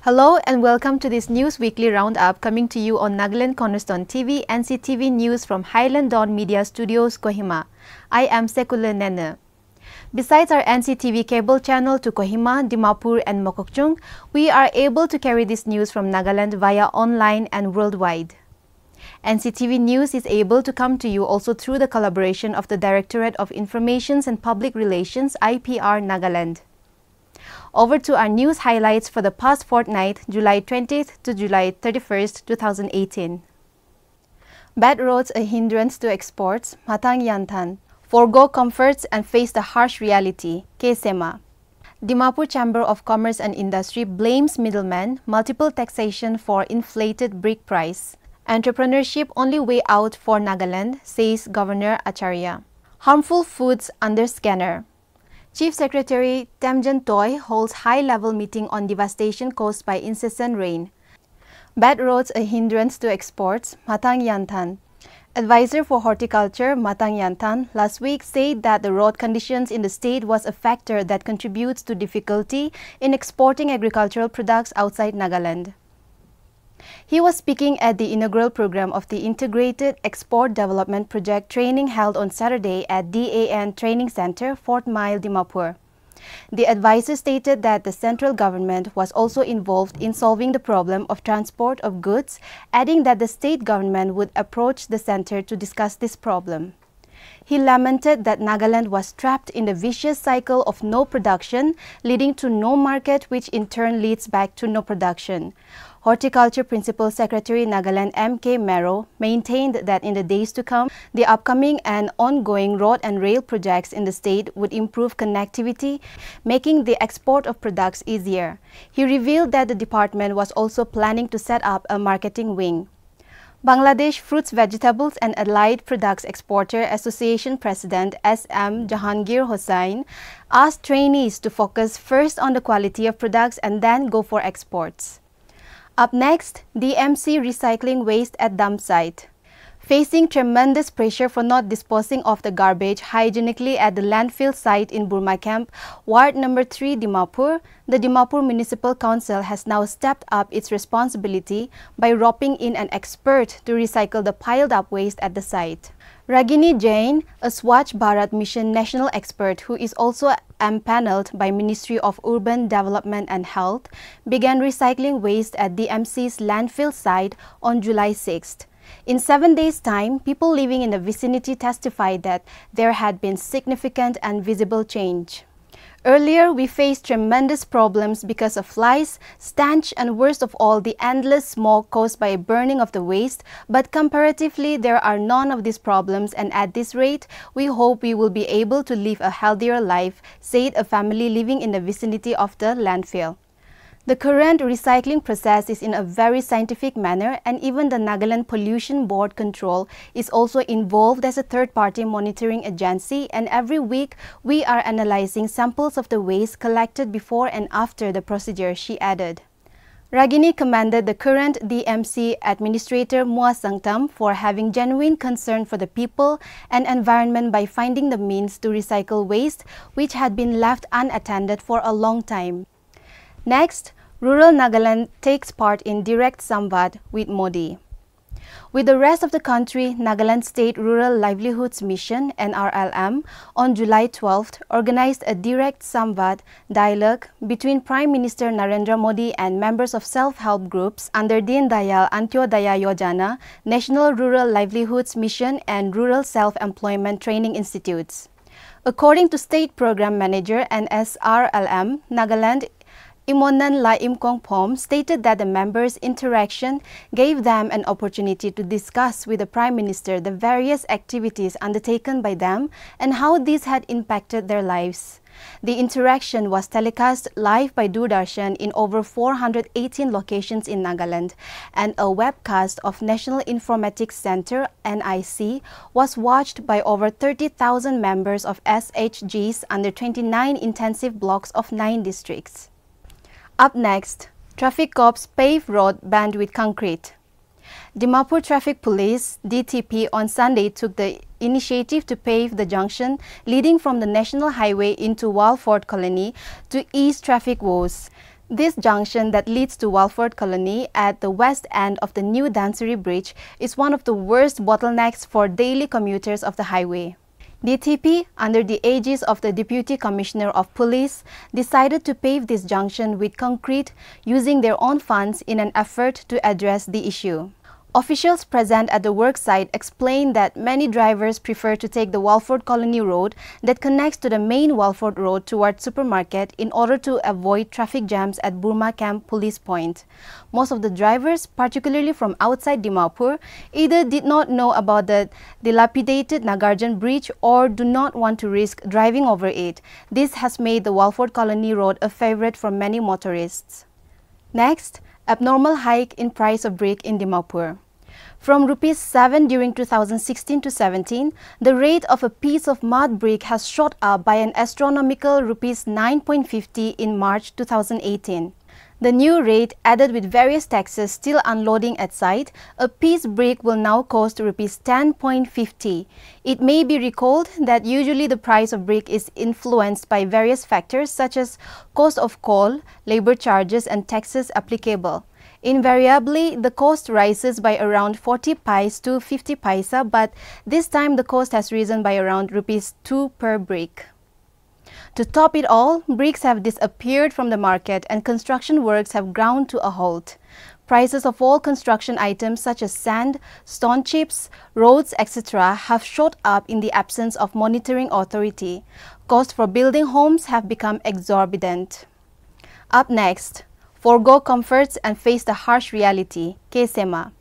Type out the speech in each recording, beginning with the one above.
Hello and welcome to this News Weekly Roundup coming to you on Nagaland Cornerstone TV, NCTV News from Highland Dawn Media Studios, Kohima. I am Sekula Nene. Besides our NCTV cable channel to Kohima, Dimapur and Mokokchung, we are able to carry this news from Nagaland via online and worldwide. NCTV News is able to come to you also through the collaboration of the Directorate of Informations and Public Relations, IPR Nagaland. Over to our news highlights for the past fortnight, July 20th to July 31st, 2018. Bad roads a hindrance to exports, Matang Yantan. Forgo comforts and face the harsh reality, Kesema. Dimapur Chamber of Commerce and Industry blames middlemen, multiple taxation for inflated brick price. Entrepreneurship only way out for Nagaland, says Governor Acharya. Harmful foods under scanner. Chief Secretary Temjan Toy holds high-level meeting on devastation caused by incessant rain. Bad roads a hindrance to exports, Matang Yantan. Advisor for Horticulture Matang Yantan last week said that the road conditions in the state was a factor that contributes to difficulty in exporting agricultural products outside Nagaland. He was speaking at the inaugural program of the Integrated Export Development Project training held on Saturday at DAN Training Center, Fort Mile, Dimapur. The advisor stated that the central government was also involved in solving the problem of transport of goods, adding that the state government would approach the center to discuss this problem. He lamented that Nagaland was trapped in the vicious cycle of no production, leading to no market, which in turn leads back to no production. Horticulture Principal Secretary Nagaland M.K. Mero maintained that in the days to come, the upcoming and ongoing road and rail projects in the state would improve connectivity, making the export of products easier. He revealed that the department was also planning to set up a marketing wing. Bangladesh Fruits, Vegetables and Allied Products Exporter Association President S.M. Jahangir Hossain asked trainees to focus first on the quality of products and then go for exports. Up next, DMC recycling waste at dump site. Facing tremendous pressure for not disposing of the garbage hygienically at the landfill site in Burma Camp, Ward No. 3 Dimapur, the Dimapur Municipal Council has now stepped up its responsibility by roping in an expert to recycle the piled-up waste at the site. Ragini Jain, a Swachh Bharat Mission national expert who is also empaneled by Ministry of Urban Development and Health, began recycling waste at DMC's landfill site on July 6th. In 7 days' time, people living in the vicinity testified that there had been significant and visible change. Earlier, we faced tremendous problems because of flies, stench, and worst of all, the endless smoke caused by burning of the waste, but comparatively, there are none of these problems, and at this rate, we hope we will be able to live a healthier life, said a family living in the vicinity of the landfill. The current recycling process is in a very scientific manner, and even the Nagaland Pollution Board Control is also involved as a third-party monitoring agency, and every week we are analyzing samples of the waste collected before and after the procedure, she added. Ragini commended the current DMC Administrator Mua Sangtam for having genuine concern for the people and environment by finding the means to recycle waste which had been left unattended for a long time. Next, rural Nagaland takes part in direct samvad with Modi. With the rest of the country, Nagaland State Rural Livelihoods Mission (NRLM) on July 12th organized a direct samvad dialogue between Prime Minister Narendra Modi and members of self-help groups under Deen Dayal Antyodaya Yojana, National Rural Livelihoods Mission and Rural Self-Employment Training Institutes. According to State Program Manager NSRLM, Nagaland Imonan La Imkong Pom stated that the members' interaction gave them an opportunity to discuss with the Prime Minister the various activities undertaken by them and how these had impacted their lives. The interaction was telecast live by Doordarshan in over 418 locations in Nagaland, and a webcast of National Informatics Center (NIC) was watched by over 30,000 members of SHGs under 29 intensive blocks of 9 districts. Up next, traffic cops pave road banned with concrete. Dimapur Traffic Police (DTP) on Sunday took the initiative to pave the junction leading from the National Highway into Walford Colony to ease traffic woes. This junction that leads to Walford Colony at the west end of the new Dancery Bridge is one of the worst bottlenecks for daily commuters of the highway. DTP, under the aegis of the Deputy Commissioner of Police, decided to pave this junction with concrete using their own funds in an effort to address the issue. Officials present at the work site explained that many drivers prefer to take the Walford Colony Road that connects to the main Walford Road towards Supermarket in order to avoid traffic jams at Burma Camp Police Point. Most of the drivers, particularly from outside Dimapur, either did not know about the dilapidated Nagarjan Bridge or do not want to risk driving over it. This has made the Walford Colony Road a favorite for many motorists. Next, abnormal hike in price of brick in Dimapur. From Rs 7 during 2016 to 17, the rate of a piece of mud brick has shot up by an astronomical Rs 9.50 in March 2018. The new rate, added with various taxes still unloading at site, a piece brick will now cost Rs 10.50. It may be recalled that usually the price of brick is influenced by various factors such as cost of coal, labor charges and taxes applicable. Invariably, the cost rises by around 40 paise to 50 paisa, but this time the cost has risen by around Rs 2 per brick. To top it all, bricks have disappeared from the market and construction works have ground to a halt. Prices of all construction items such as sand, stone chips, roads, etc. have shot up in the absence of monitoring authority. Costs for building homes have become exorbitant. Up next, forgo comforts and face the harsh reality, K. Sema.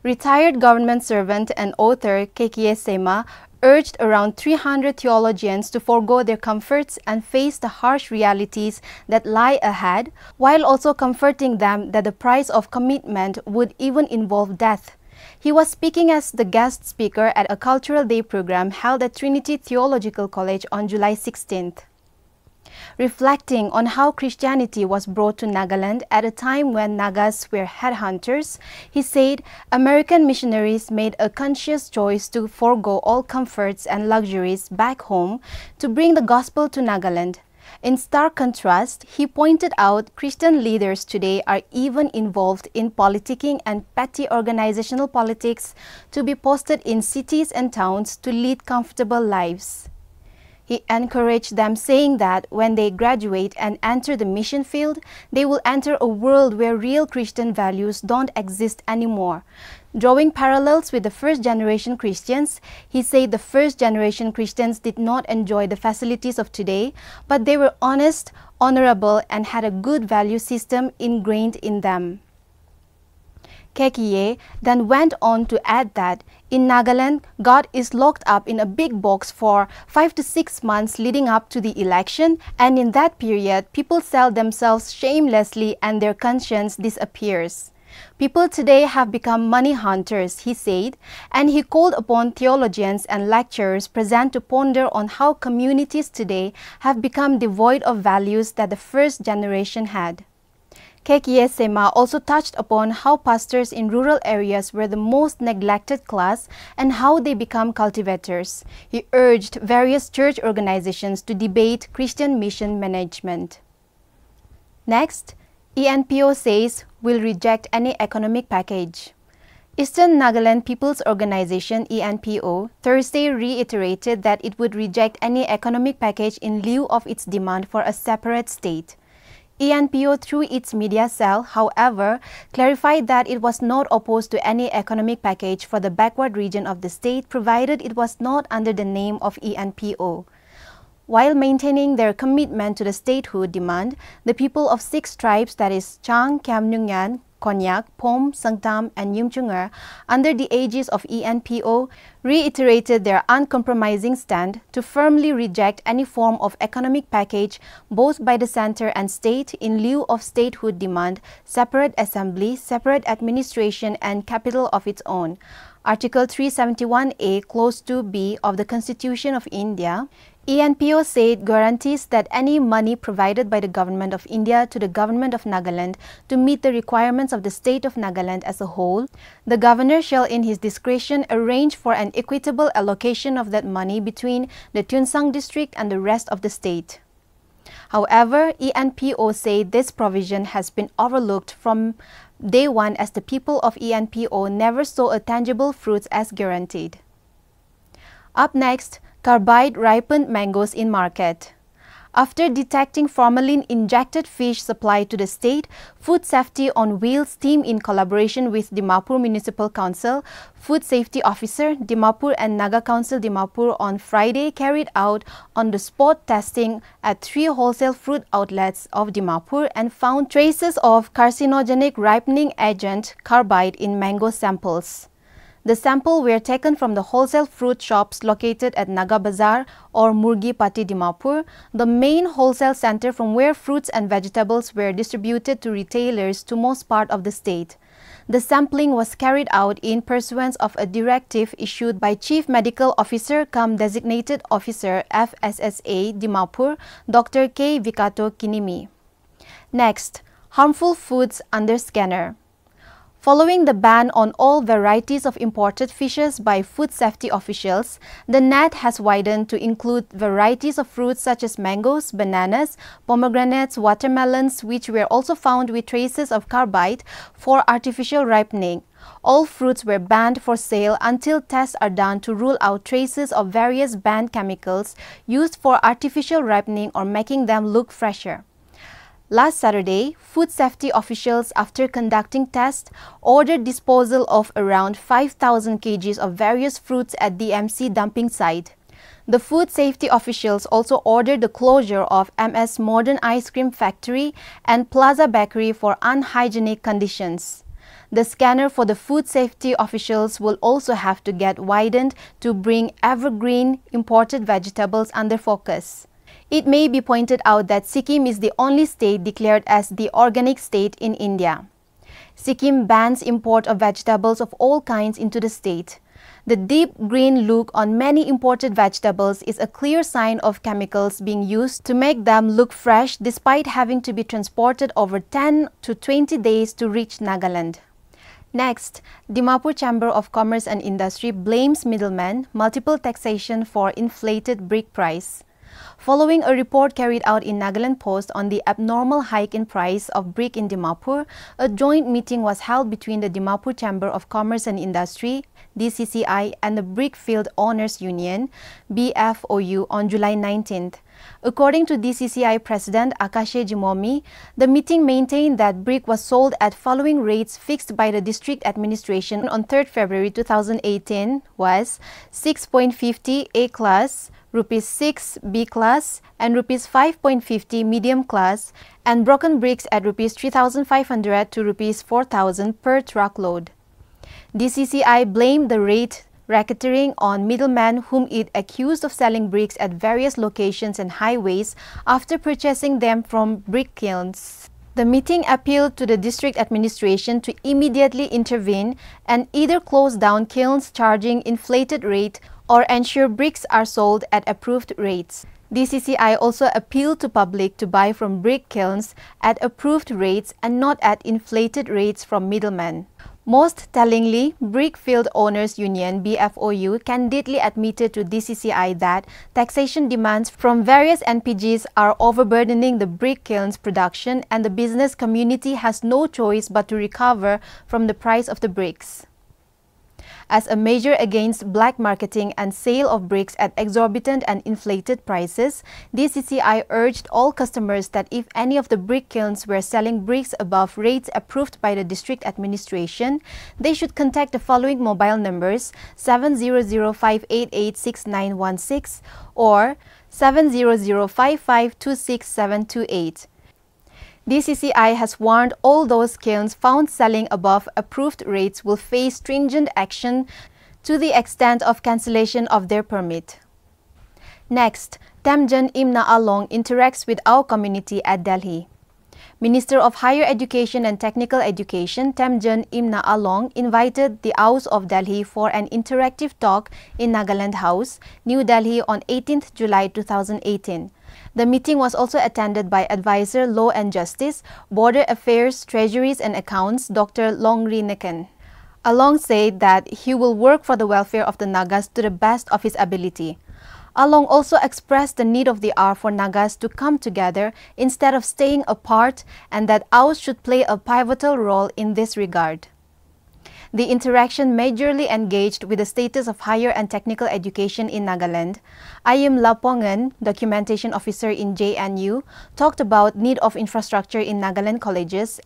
Retired government servant and author K. Sema urged around 300 theologians to forgo their comforts and face the harsh realities that lie ahead, while also comforting them that the price of commitment would even involve death. He was speaking as the guest speaker at a Cultural Day program held at Trinity Theological College on July 16th. Reflecting on how Christianity was brought to Nagaland at a time when Nagas were headhunters, he said American missionaries made a conscious choice to forego all comforts and luxuries back home to bring the gospel to Nagaland. In stark contrast, he pointed out Christian leaders today are even involved in politicking and petty organizational politics to be posted in cities and towns to lead comfortable lives. He encouraged them, saying that when they graduate and enter the mission field, they will enter a world where real Christian values don't exist anymore. Drawing parallels with the first-generation Christians, he said the first-generation Christians did not enjoy the facilities of today, but they were honest, honorable, and had a good value system ingrained in them. Kekiye then went on to add that in Nagaland, God is locked up in a big box for 5 to 6 months leading up to the election, and in that period, people sell themselves shamelessly and their conscience disappears. People today have become money hunters, he said, and he called upon theologians and lecturers present to ponder on how communities today have become devoid of values that the first generation had. K. Sema also touched upon how pastors in rural areas were the most neglected class and how they become cultivators. He urged various church organizations to debate Christian mission management. Next, ENPO says will reject any economic package. Eastern Nagaland People's Organization ENPO Thursday reiterated that it would reject any economic package in lieu of its demand for a separate state. ENPO, through its media cell, however, clarified that it was not opposed to any economic package for the backward region of the state, provided it was not under the name of ENPO. While maintaining their commitment to the statehood demand, the people of 6 tribes, that is Chang, Kamnungan, Konyak, Pom, Sangtam, and Yumchungar, under the aegis of ENPO, reiterated their uncompromising stand to firmly reject any form of economic package both by the center and state in lieu of statehood demand, separate assembly, separate administration, and capital of its own. Article 371A, Clause 2B of the Constitution of India, ENPO said guarantees that any money provided by the Government of India to the Government of Nagaland to meet the requirements of the state of Nagaland as a whole, the Governor shall in his discretion arrange for an equitable allocation of that money between the Tuensang district and the rest of the state. However, ENPO say this provision has been overlooked from day one as the people of ENPO never saw a tangible fruit as guaranteed. Up next, carbide ripened mangoes in market. After detecting formalin-injected fish supplied to the state, Food Safety on Wheels team in collaboration with Dimapur Municipal Council, Food Safety Officer, Dimapur and Naga Council Dimapur on Friday carried out on-the-spot testing at 3 wholesale fruit outlets of Dimapur and found traces of carcinogenic ripening agent carbide in mango samples. The sample were taken from the wholesale fruit shops located at Naga Bazar or Murgi Pati Dimapur, the main wholesale center from where fruits and vegetables were distributed to retailers to most part of the state. The sampling was carried out in pursuance of a directive issued by Chief Medical Officer cum Designated Officer FSSA Dimapur, Dr. K. Vikato Kinimi. Next, harmful foods under scanner. Following the ban on all varieties of imported fishes by food safety officials, the net has widened to include varieties of fruits such as mangoes, bananas, pomegranates, watermelons, which were also found with traces of carbide for artificial ripening. All fruits were banned for sale until tests are done to rule out traces of various banned chemicals used for artificial ripening or making them look fresher. Last Saturday, food safety officials, after conducting tests, ordered disposal of around 5,000 kg of various fruits at the MC dumping site. The food safety officials also ordered the closure of MS Modern Ice Cream Factory and Plaza Bakery for unhygienic conditions. The scanner for the food safety officials will also have to get widened to bring evergreen imported vegetables under focus. It may be pointed out that Sikkim is the only state declared as the organic state in India. Sikkim bans import of vegetables of all kinds into the state. The deep green look on many imported vegetables is a clear sign of chemicals being used to make them look fresh despite having to be transported over 10 to 20 days to reach Nagaland. Next, Dimapur Chamber of Commerce and Industry blames middlemen, multiple taxation for inflated brick price. Following a report carried out in Nagaland Post on the abnormal hike in price of brick in Dimapur, a joint meeting was held between the Dimapur Chamber of Commerce and Industry, DCCI, and the Brickfield Owners Union, BFOU, on July 19th. According to DCCI President Akashe Jimomi, the meeting maintained that brick was sold at following rates fixed by the district administration on 3rd February 2018 was 6.50 A class, Rs 6 B class and Rs 5.50 medium class, and broken bricks at Rs 3,500 to Rs 4,000 per truckload. DCCI blamed the rate racketeering on middlemen whom it accused of selling bricks at various locations and highways after purchasing them from brick kilns. The meeting appealed to the district administration to immediately intervene and either close down kilns charging inflated rate or ensure bricks are sold at approved rates. DCCI also appealed to public to buy from brick kilns at approved rates and not at inflated rates from middlemen. Most tellingly, Brickfield Owners Union BFOU candidly admitted to DCCI that taxation demands from various NPGs are overburdening the brick kilns production and the business community has no choice but to recover from the price of the bricks. As a measure against black marketing and sale of bricks at exorbitant and inflated prices, DCCI urged all customers that if any of the brick kilns were selling bricks above rates approved by the district administration, they should contact the following mobile numbers 700-588-6916 or 700-5526728. DCCI has warned all those kilns found selling above approved rates will face stringent action to the extent of cancellation of their permit. Next, Temjan Imna Along interacts with our community at Delhi. Minister of Higher Education and Technical Education Temjan Imna Along invited the House of Delhi for an interactive talk in Nagaland House, New Delhi on 18th July 2018. The meeting was also attended by Advisor Law and Justice, Border Affairs, Treasuries and Accounts Dr. Longri Neken. Along said that he will work for the welfare of the Nagas to the best of his ability. Along also expressed the need of the hour for Nagas to come together instead of staying apart, and that AUS should play a pivotal role in this regard. The interaction majorly engaged with the status of higher and technical education in Nagaland. Ayim Lapongan, documentation officer in JNU, talked about need of infrastructure in Nagaland colleges,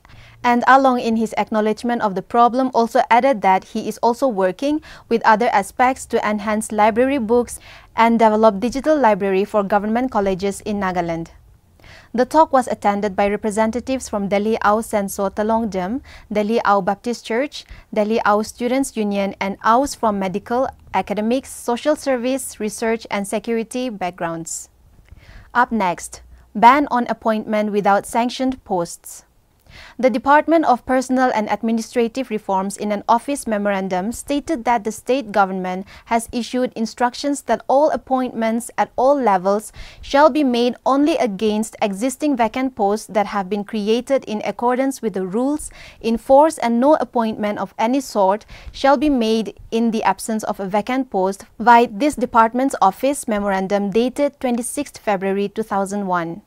and along in his acknowledgement of the problem also added that he is also working with other aspects to enhance library books and develop digital library for government colleges in Nagaland. The talk was attended by representatives from Delhi AUS Senso Talongdem, Delhi AUS Baptist Church, Delhi AUS Students Union, and AUS from medical, academics, social service, research, and security backgrounds. Up next, ban on appointment without sanctioned posts. The Department of Personnel and Administrative Reforms in an office memorandum stated that the state government has issued instructions that all appointments at all levels shall be made only against existing vacant posts that have been created in accordance with the rules in force, and no appointment of any sort shall be made in the absence of a vacant post, via this department's office memorandum dated 26 February 2001.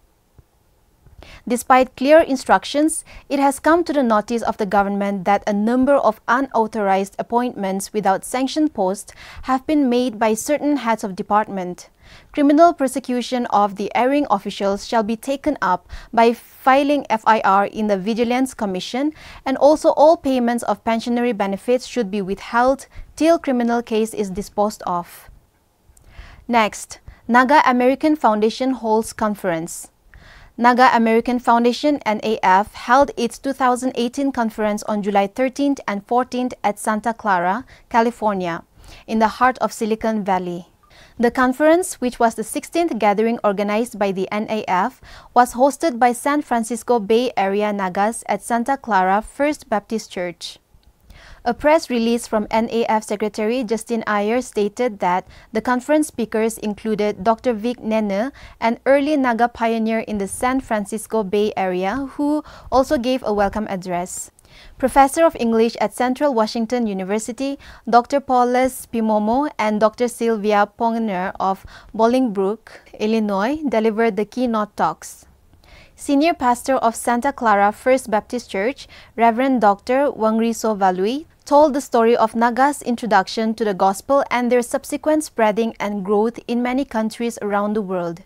Despite clear instructions, it has come to the notice of the government that a number of unauthorized appointments without sanctioned posts have been made by certain heads of department. Criminal prosecution of the erring officials shall be taken up by filing FIR in the Vigilance Commission, and also all payments of pensionary benefits should be withheld till criminal case is disposed of. Next, Naga American Foundation holds conference. Naga American Foundation NAF held its 2018 conference on July 13th and 14th at Santa Clara, California, in the heart of Silicon Valley. The conference, which was the 16th gathering organized by the NAF, was hosted by San Francisco Bay Area Nagas at Santa Clara First Baptist Church. A press release from NAF Secretary Justin Iyer stated that the conference speakers included Dr. Vic Nene, an early Naga pioneer in the San Francisco Bay Area, who also gave a welcome address. Professor of English at Central Washington University, Dr. Paulus Pimomo and Dr. Sylvia Pongner of Bolingbrook, Illinois, delivered the keynote talks. Senior Pastor of Santa Clara First Baptist Church, Reverend Dr. Wangriso Valui, told the story of Naga's introduction to the gospel and their subsequent spreading and growth in many countries around the world.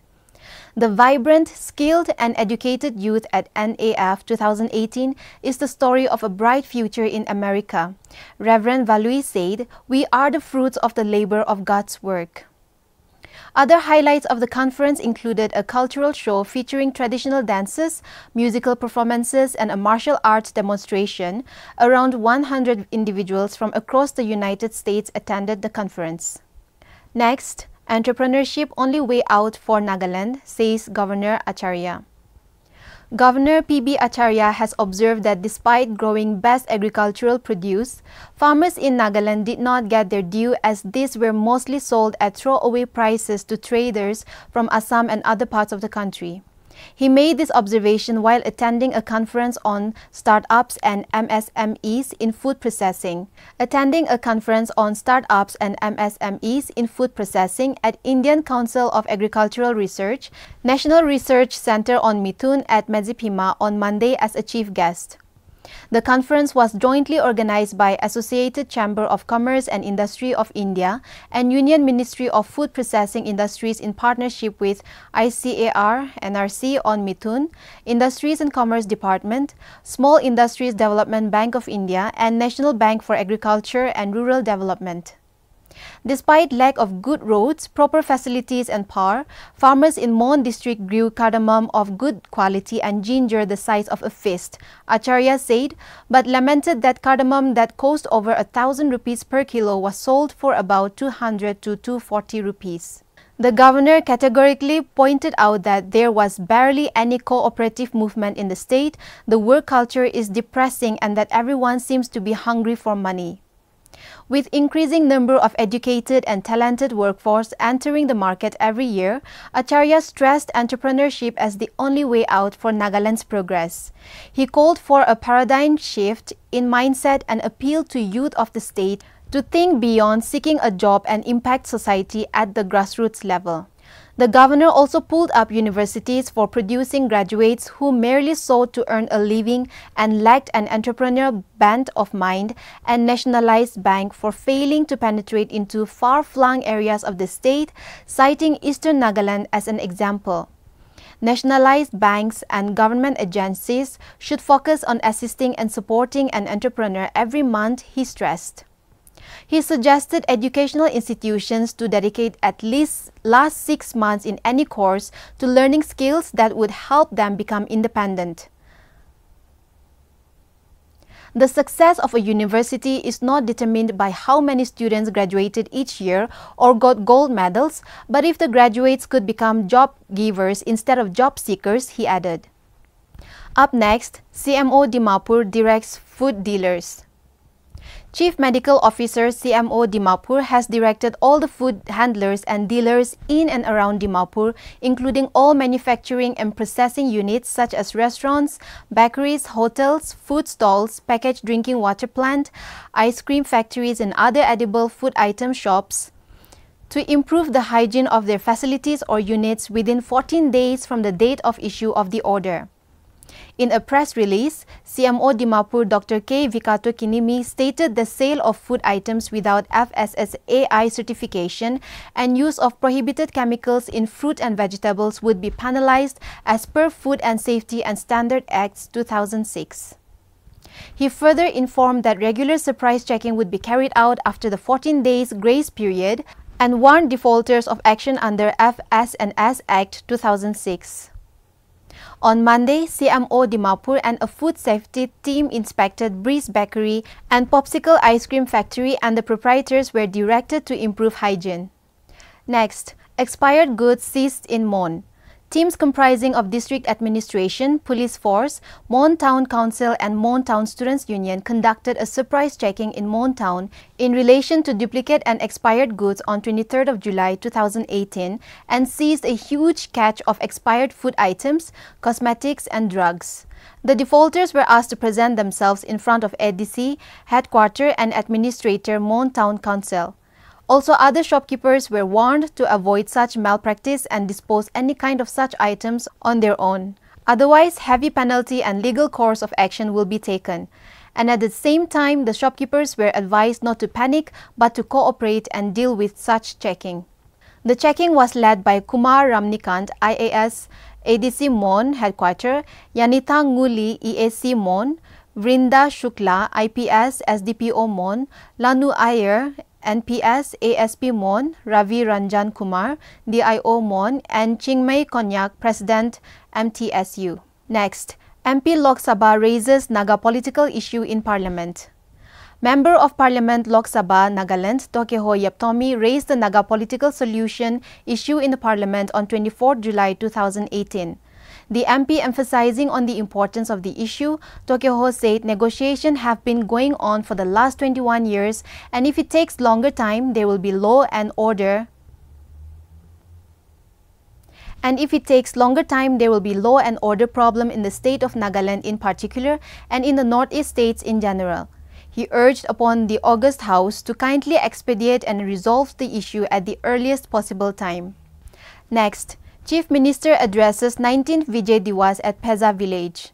The vibrant, skilled, and educated youth at NAF 2018 is the story of a bright future in America. Reverend Valui said, "We are the fruits of the labor of God's work." Other highlights of the conference included a cultural show featuring traditional dances, musical performances, and a martial arts demonstration. Around 100 individuals from across the United States attended the conference. Next, entrepreneurship only way out for Nagaland, says Governor Acharya. Governor P.B. Acharya has observed that despite growing best agricultural produce, farmers in Nagaland did not get their due, as these were mostly sold at throwaway prices to traders from Assam and other parts of the country. He made this observation while attending a conference on startups and MSMEs in food processing. Attending a conference on startups and MSMEs in food processing at Indian Council of Agricultural Research, National Research Center on Mithun at Medzipima on Monday as a chief guest. The conference was jointly organized by Associated Chamber of Commerce and Industry of India and Union Ministry of Food Processing Industries in partnership with ICAR, NRC on Mithun, Industries and Commerce Department, Small Industries Development Bank of India, and National Bank for Agriculture and Rural Development. Despite lack of good roads, proper facilities, and power, farmers in Mon district grew cardamom of good quality and ginger the size of a fist, Acharya said, but lamented that cardamom that cost over 1,000 rupees per kilo was sold for about 200 to 240 rupees. The governor categorically pointed out that there was barely any cooperative movement in the state, the work culture is depressing, and that everyone seems to be hungry for money. With increasing number of educated and talented workforce entering the market every year, Acharya stressed entrepreneurship as the only way out for Nagaland's progress. He called for a paradigm shift in mindset and appealed to youth of the state to think beyond seeking a job and impact society at the grassroots level. The governor also pulled up universities for producing graduates who merely sought to earn a living and lacked an entrepreneurial bent of mind, and nationalized bank for failing to penetrate into far-flung areas of the state, citing Eastern Nagaland as an example. Nationalized banks and government agencies should focus on assisting and supporting an entrepreneur every month, he stressed. He suggested educational institutions to dedicate at least last 6 months in any course to learning skills that would help them become independent. The success of a university is not determined by how many students graduated each year or got gold medals, but if the graduates could become job givers instead of job seekers, he added. Up next, CMO Dimapur directs food dealers. Chief Medical Officer CMO Dimapur has directed all the food handlers and dealers in and around Dimapur, including all manufacturing and processing units such as restaurants, bakeries, hotels, food stalls, packaged drinking water plant, ice cream factories and other edible food item shops, to improve the hygiene of their facilities or units within 14 days from the date of issue of the order. In a press release, CMO Dimapur Dr. K. Vikato Kinimi stated the sale of food items without FSSAI certification and use of prohibited chemicals in fruit and vegetables would be penalized as per Food and Safety and Standard Acts 2006. He further informed that regular surprise checking would be carried out after the 14 days grace period and warned defaulters of action under FS&S Act 2006. On Monday, CMO Dimapur and a food safety team inspected Breeze Bakery and Popsicle Ice Cream Factory, and the proprietors were directed to improve hygiene. Next, expired goods seized in Mon. Teams comprising of District Administration, Police Force, Mon Town Council and Mon Town Students Union conducted a surprise checking in Mon Town in relation to duplicate and expired goods on 23rd of July 2018 and seized a huge catch of expired food items, cosmetics and drugs. The defaulters were asked to present themselves in front of ADC, Headquarter and Administrator Mon Town Council. Also, other shopkeepers were warned to avoid such malpractice and dispose any kind of such items on their own. Otherwise, heavy penalty and legal course of action will be taken. And at the same time, the shopkeepers were advised not to panic but to cooperate and deal with such checking. The checking was led by Kumar Ramnikant, IAS, ADC Mon Headquarter, Yanita Nguli, EAC Mon, Vrinda Shukla, IPS, SDPO Mon, Lanu Iyer, NPS, ASP Mon, Ravi Ranjan Kumar, DIO Mon, and Chingmei Konyak, President, MTSU. Next, MP Lok Sabha raises Naga political issue in Parliament. Member of Parliament Lok Sabha Nagaland, Tokeho Yeptomi, raised the Naga political solution issue in the Parliament on 24 July 2018. The MP emphasizing on the importance of the issue, Tokeho said negotiations have been going on for the last 21 years, and if it takes longer time, there will be law and order. Problem in the state of Nagaland in particular and in the Northeast states in general. He urged upon the August House to kindly expedite and resolve the issue at the earliest possible time. Next, Chief Minister addresses 19th Vijay Diwas at Peza village.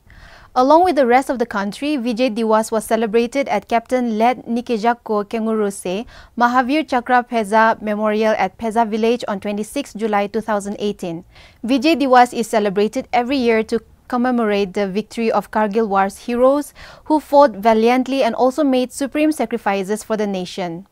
Along with the rest of the country, Vijay Diwas was celebrated at Captain Led Nikejakko Kenguruse Mahavir Chakra Peza Memorial at Peza village on 26 July 2018. Vijay Diwas is celebrated every year to commemorate the victory of Kargil War's heroes who fought valiantly and also made supreme sacrifices for the nation.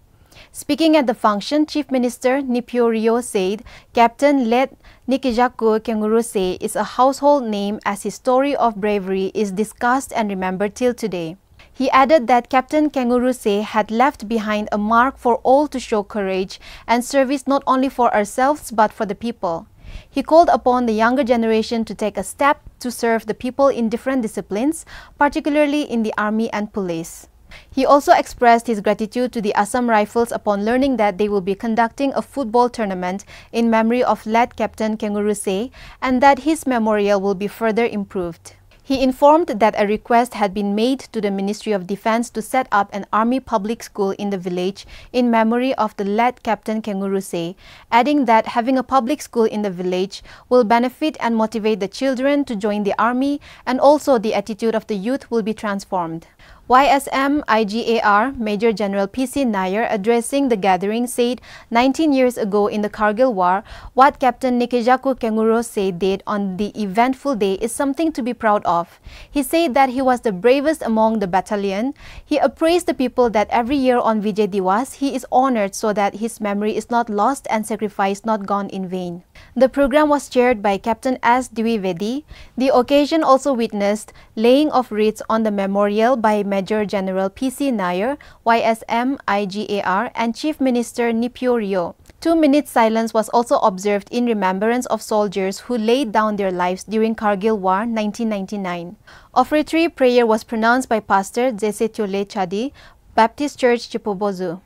Speaking at the function, Chief Minister Nipio Rio said Captain Led Nikejakko Kenguruse is a household name as his story of bravery is discussed and remembered till today. He added that Captain Kenguruse had left behind a mark for all to show courage and service not only for ourselves but for the people. He called upon the younger generation to take a step to serve the people in different disciplines, particularly in the army and police. He also expressed his gratitude to the Assam Rifles upon learning that they will be conducting a football tournament in memory of late Captain Kenguruse and that his memorial will be further improved. He He informed that a request had been made to the Ministry of Defense to set up an army public school in the village in memory of the late Captain Kenguruse, adding that having a public school in the village will benefit and motivate the children to join the army, and also the attitude of the youth will be transformed. YSM IGAR Major General PC Nair, addressing the gathering, said 19 years ago in the Kargil War, what Captain Nikejaku Kengurose did on the eventful day is something to be proud of. He said that he was the bravest among the battalion. He appraised the people that every year on Vijay Diwas he is honored so that his memory is not lost and sacrifice not gone in vain. The program was chaired by Captain S. Dwivedi. The occasion also witnessed laying of wreaths on the memorial by Major General PC Nair, YSM IGAR, and Chief Minister Nipio Rio. 2 minutes silence was also observed in remembrance of soldiers who laid down their lives during Kargil War 1999. Offertory prayer was pronounced by Pastor Jesse Tyole Chadi, Baptist Church, Chipobozu.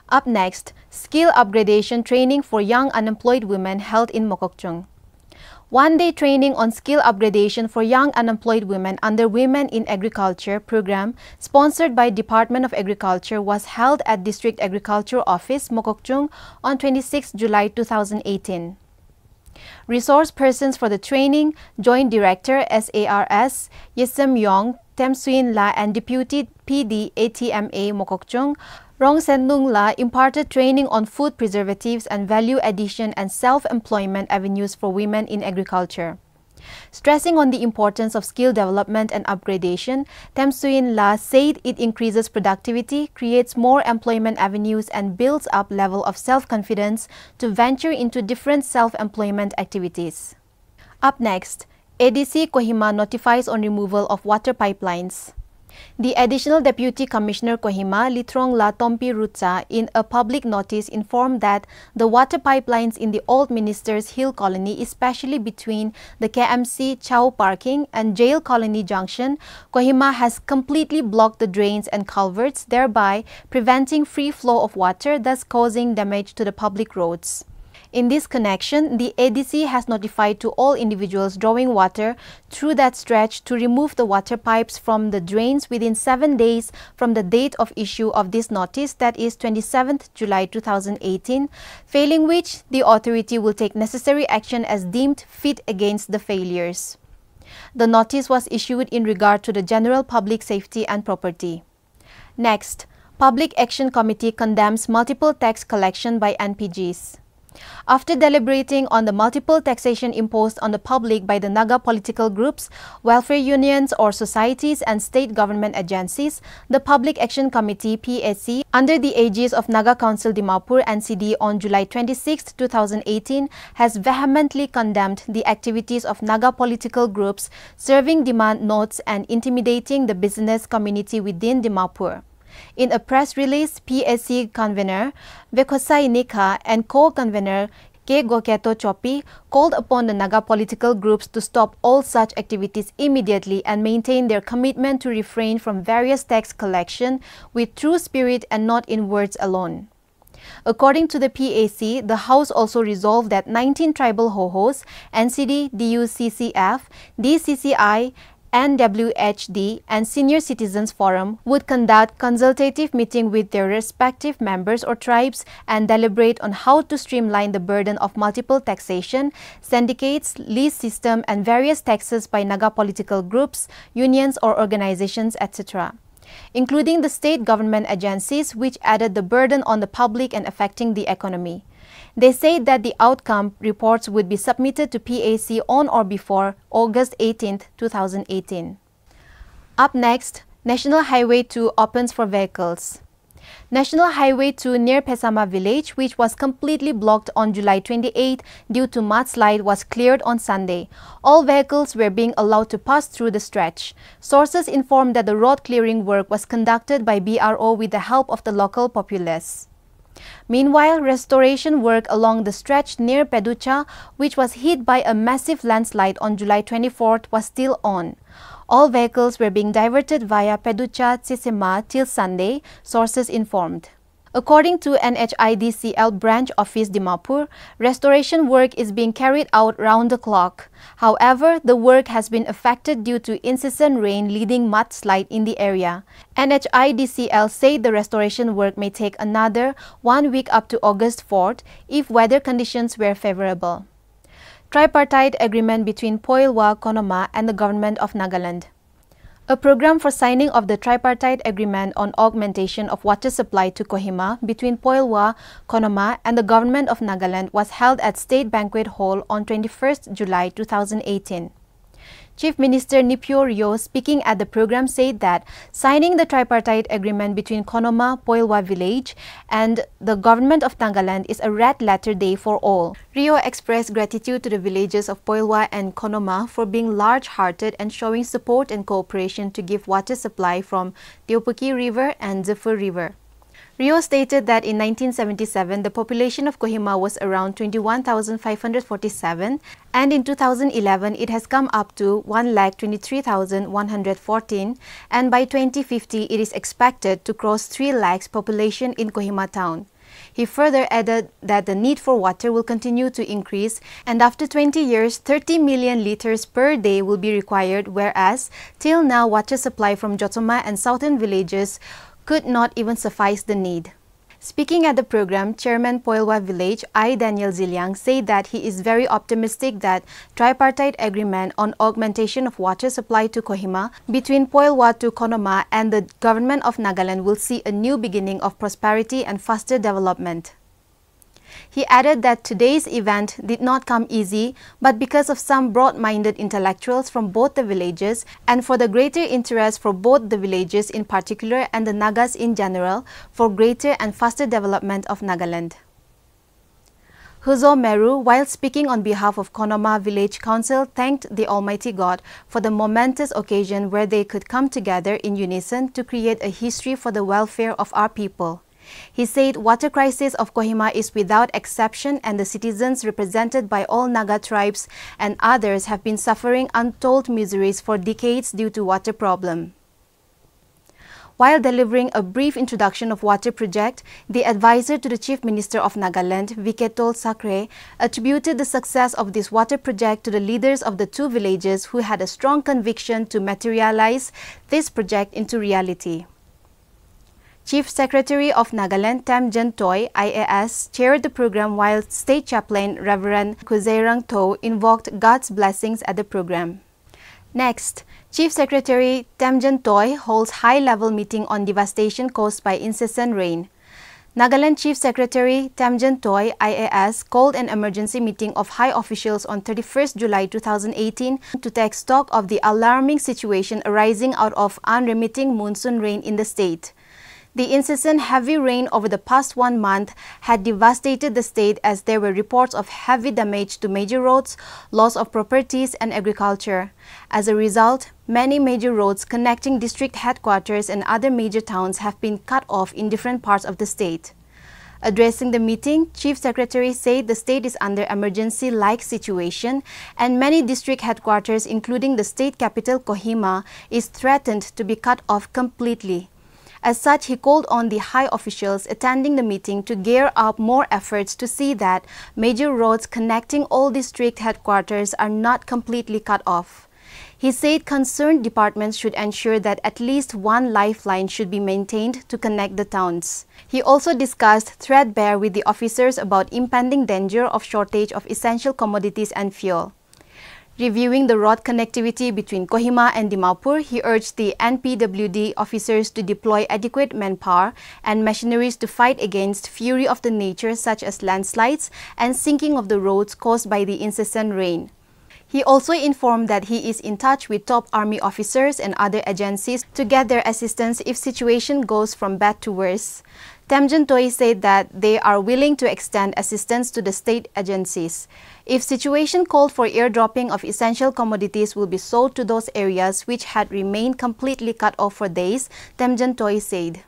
Up next, skill upgradation training for young unemployed women held in Mokokchung. One-day training on skill upgradation for young unemployed women under Women in Agriculture program sponsored by Department of Agriculture was held at District Agriculture Office, Mokokchung on 26 July 2018. Resource persons for the training, Joint Director SARS, Yesem Yong, Temsuin La, and Deputy PD ATMA Mokokchung, Rong Sendung La, imparted training on food preservatives and value addition and self-employment avenues for women in agriculture. Stressing on the importance of skill development and upgradation, Temsuin La said it increases productivity, creates more employment avenues, and builds up level of self-confidence to venture into different self-employment activities. Up next, ADC Kohima notifies on removal of water pipelines. The Additional Deputy Commissioner Kohima, Litrong La Tompi Rutsa, in a public notice informed that the water pipelines in the Old Ministers Hill Colony, especially between the KMC Chow Parking and Jail Colony Junction, Kohima has completely blocked the drains and culverts, thereby preventing free flow of water, thus causing damage to the public roads. In this connection, the ADC has notified to all individuals drawing water through that stretch to remove the water pipes from the drains within 7 days from the date of issue of this notice, that is 27th July 2018, failing which the authority will take necessary action as deemed fit against the failures. The notice was issued in regard to the general public safety and property. Next, Public Action Committee condemns multiple tax collection by NPGs. After deliberating on the multiple taxation imposed on the public by the Naga political groups, welfare unions or societies and state government agencies, the Public Action Committee PAC, under the aegis of Naga Council Dimapur NCD on July 26, 2018, has vehemently condemned the activities of Naga political groups serving demand notes and intimidating the business community within Dimapur. In a press release, PAC convener Vekosai Nika and co-convener K. Goketo Chopi called upon the Naga political groups to stop all such activities immediately and maintain their commitment to refrain from various tax collection with true spirit and not in words alone. According to the PAC, the House also resolved that 19 tribal HOHOs, NCD, DUCCF, DCCI, NWHD and Senior Citizens Forum would conduct consultative meeting with their respective members or tribes and deliberate on how to streamline the burden of multiple taxation, syndicates, lease system and various taxes by Naga political groups, unions or organizations, etc., including the state government agencies which added the burden on the public and affecting the economy. They said that the outcome reports would be submitted to PAC on or before August 18, 2018. Up next, National Highway 2 opens for vehicles. National Highway 2 near Pesama village, which was completely blocked on July 28 due to mudslide, was cleared on Sunday. All vehicles were being allowed to pass through the stretch. Sources informed that the road clearing work was conducted by BRO with the help of the local populace. Meanwhile, restoration work along the stretch near Peducha, which was hit by a massive landslide on July 24th, was still on. All vehicles were being diverted via Peducha Tsisima till Sunday, sources informed. According to NHIDCL branch office Dimapur, restoration work is being carried out round the clock. However, the work has been affected due to incessant rain leading mudslide in the area. NHIDCL said the restoration work may take another 1 week up to August 4th if weather conditions were favorable. Tripartite agreement between Poilwa, Konoma and the Government of Nagaland. A program for signing of the tripartite agreement on augmentation of water supply to Kohima between Poilwa, Konoma and the Government of Nagaland was held at State Banquet Hall on 21st July 2018. Chief Minister Nipio Rio, speaking at the program, said that signing the tripartite agreement between Konoma, Poilwa village and the Government of Nagaland is a red letter day for all. Rio expressed gratitude to the villages of Poilwa and Konoma for being large-hearted and showing support and cooperation to give water supply from Teopuki River and Zephyr River. Rio stated that in 1977, the population of Kohima was around 21,547 and in 2011, it has come up to 1,23,114 and by 2050, it is expected to cross 3 lakhs population in Kohima town. He further added that the need for water will continue to increase and after 20 years, 30 million liters per day will be required, whereas till now, water supply from Jotoma and southern villages could not even suffice the need. Speaking at the program, Chairman Poilwa Village, I. Daniel Ziliang, said that he is very optimistic that tripartite agreement on augmentation of water supply to Kohima between Poilwa to Konoma and the Government of Nagaland will see a new beginning of prosperity and faster development. He added that today's event did not come easy, but because of some broad-minded intellectuals from both the villages and for the greater interest for both the villages in particular and the Nagas in general for greater and faster development of Nagaland. Huzo Meru, while speaking on behalf of Konoma Village Council, thanked the Almighty God for the momentous occasion where they could come together in unison to create a history for the welfare of our people. He said water crisis of Kohima is without exception and the citizens represented by all Naga tribes and others have been suffering untold miseries for decades due to water problem. While delivering a brief introduction of water project, the advisor to the Chief Minister of Nagaland, Viketol Sakre, attributed the success of this water project to the leaders of the two villages who had a strong conviction to materialize this project into reality. Chief Secretary of Nagaland, Tamjan Toy, IAS, chaired the program while State Chaplain Reverend Kuzairang To invoked God's blessings at the program. Next, Chief Secretary Tamjan Toy holds high-level meeting on devastation caused by incessant rain. Nagaland Chief Secretary Tamjan Toy, IAS, called an emergency meeting of high officials on 31st July 2018 to take stock of the alarming situation arising out of unremitting monsoon rain in the state. The incessant heavy rain over the past 1 month had devastated the state as there were reports of heavy damage to major roads, loss of properties and agriculture. As a result, many major roads connecting district headquarters and other major towns have been cut off in different parts of the state. Addressing the meeting, Chief Secretary said the state is under emergency-like situation and many district headquarters including the state capital Kohima is threatened to be cut off completely. As such, he called on the high officials attending the meeting to gear up more efforts to see that major roads connecting all district headquarters are not completely cut off. He said concerned departments should ensure that at least one lifeline should be maintained to connect the towns. He also discussed threadbare with the officers about impending danger of shortage of essential commodities and fuel. Reviewing the road connectivity between Kohima and Dimapur, he urged the NPWD officers to deploy adequate manpower and machineries to fight against fury of the nature such as landslides and sinking of the roads caused by the incessant rain. He also informed that he is in touch with top army officers and other agencies to get their assistance if situation goes from bad to worse. Tamjan Toy said that they are willing to extend assistance to the state agencies. If situation called for airdropping of essential commodities will be sold to those areas which had remained completely cut off for days, Tamjan Toy said.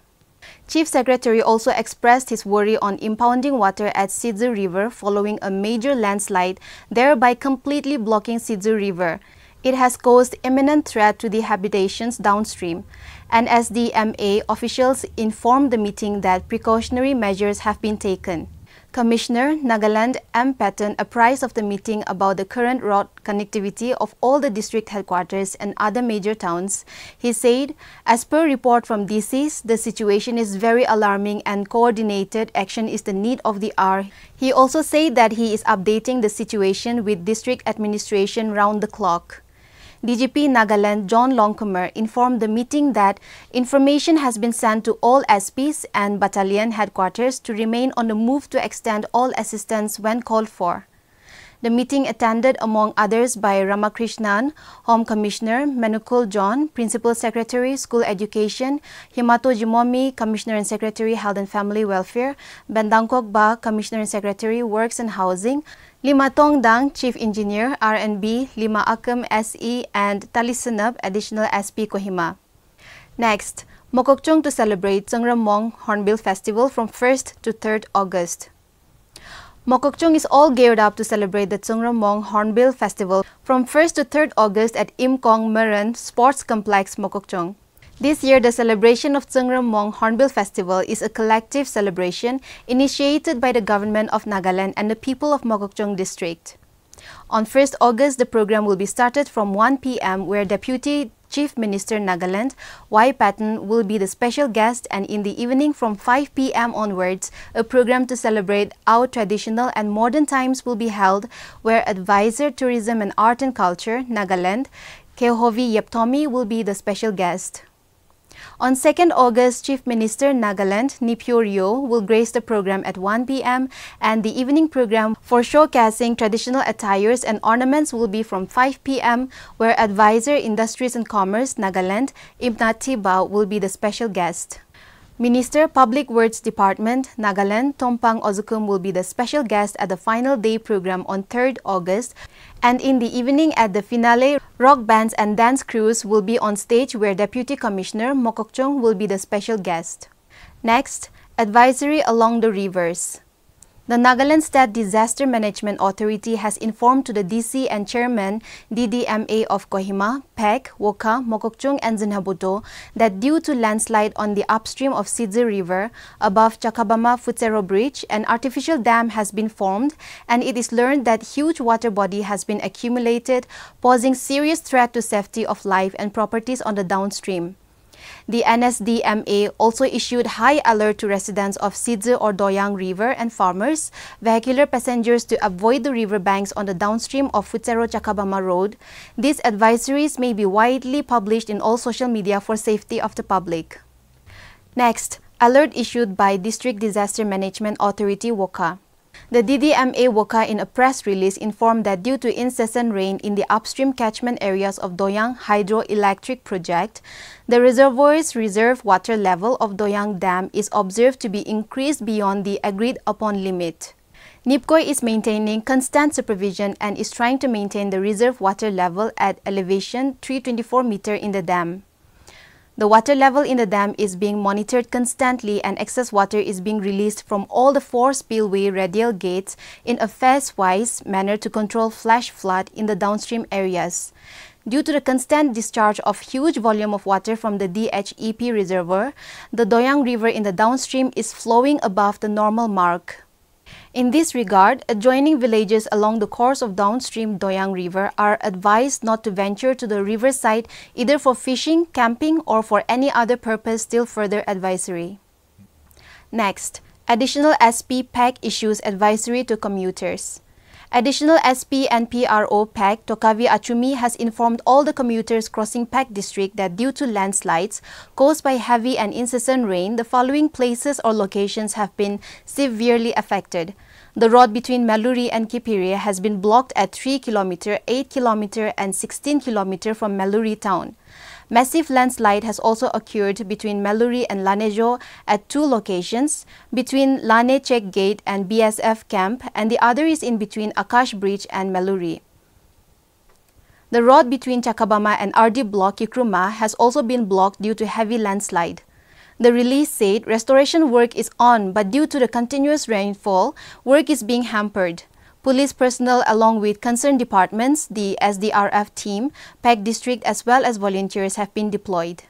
Chief Secretary also expressed his worry on impounding water at Sidzu River following a major landslide, thereby completely blocking Sidzu River. It has caused imminent threat to the habitations downstream, and SDMA officials informed the meeting that precautionary measures have been taken. Commissioner Nagaland M. Patton apprised of the meeting about the current road connectivity of all the district headquarters and other major towns. He said, as per report from DCs, the situation is very alarming and coordinated action is the need of the hour. He also said that he is updating the situation with district administration round the clock. DGP Nagaland John Longcomer informed the meeting that information has been sent to all SPs and battalion headquarters to remain on the move to extend all assistance when called for. The meeting attended among others by Ramakrishnan, Home Commissioner, Menukul John, Principal Secretary, School Education, Himato Jimomi, Commissioner and Secretary, Health and Family Welfare, Bendangkok Ba, Commissioner and Secretary, Works and Housing, Lima Tong Dang, Chief Engineer, R&B, Lima Akam, SE, and Talisanab, Additional SP Kohima. Next, Mokokchung to celebrate Tsangramong Hornbill Festival from 1st to 3rd August. Mokokchung is all geared up to celebrate the Tsangramong Hornbill Festival from 1st to 3rd August at Imkong Meran Sports Complex, Mokokchung. This year, the celebration of Tsangramong Hornbill Festival is a collective celebration initiated by the government of Nagaland and the people of Mokokchung district. On 1st August, the program will be started from 1 p.m. where Deputy Chief Minister Nagaland, Y. Patton, will be the special guest, and in the evening from 5 p.m. onwards, a program to celebrate our traditional and modern times will be held where Advisor Tourism and Art and Culture, Nagaland, Kehovi Yeptomi, will be the special guest. On 2nd August, Chief Minister Nagaland, Nipyo Ryo, will grace the program at 1 p.m. and the evening program for showcasing traditional attires and ornaments will be from 5 p.m. where Advisor Industries and Commerce, Nagaland, Imnat Tiba, will be the special guest. Minister Public Works Department, Nagaland, Tompang Ozukum will be the special guest at the final day program on 3rd August, and in the evening at the finale, rock bands and dance crews will be on stage where Deputy Commissioner Mokokchung will be the special guest. Next, advisory along the rivers. The Nagaland State Disaster Management Authority has informed to the DC and Chairman DDMA of Kohima, Pek, Woka, Mokokchung and Zinhabuto that due to landslide on the upstream of Sidze River above Chakabama Futsero Bridge, an artificial dam has been formed and it is learned that huge water body has been accumulated, posing serious threat to safety of life and properties on the downstream. The NSDMA also issued high alert to residents of Sidze or Doyang River and farmers, vehicular passengers to avoid the river banks on the downstream of Futsero Chakabama Road. These advisories may be widely published in all social media for safety of the public. Next, alert issued by District Disaster Management Authority Woka. The DDMA Woka in a press release informed that due to incessant rain in the upstream catchment areas of Doyang Hydroelectric Project, the reservoir's reserve water level of Doyang Dam is observed to be increased beyond the agreed upon limit. NIPCOI is maintaining constant supervision and is trying to maintain the reserve water level at elevation 324 meter in the dam. The water level in the dam is being monitored constantly and excess water is being released from all the 4 spillway radial gates in a phase-wise manner to control flash flood in the downstream areas. Due to the constant discharge of huge volume of water from the DHEP reservoir, the Doyang River in the downstream is flowing above the normal mark. In this regard, adjoining villages along the course of downstream Doyang River are advised not to venture to the riverside either for fishing, camping, or for any other purpose till further advisory. Next, additional SP PAC issues advisory to commuters. Additional SP and PRO PAC Tokavi Achumi has informed all the commuters crossing PAC district that due to landslides caused by heavy and incessant rain, the following places or locations have been severely affected. The road between Meluri and Kipiri has been blocked at 3 km, 8 km and 16 km from Meluri town. Massive landslide has also occurred between Meluri and Lanejo at 2 locations, between Lane Check Gate and BSF Camp, and the other is in between Akash Bridge and Meluri. The road between Chakabama and RD Block Kikruma has also been blocked due to heavy landslide. The release said restoration work is on, but due to the continuous rainfall, work is being hampered. Police personnel along with concerned departments, the SDRF team, PEC district as well as volunteers have been deployed.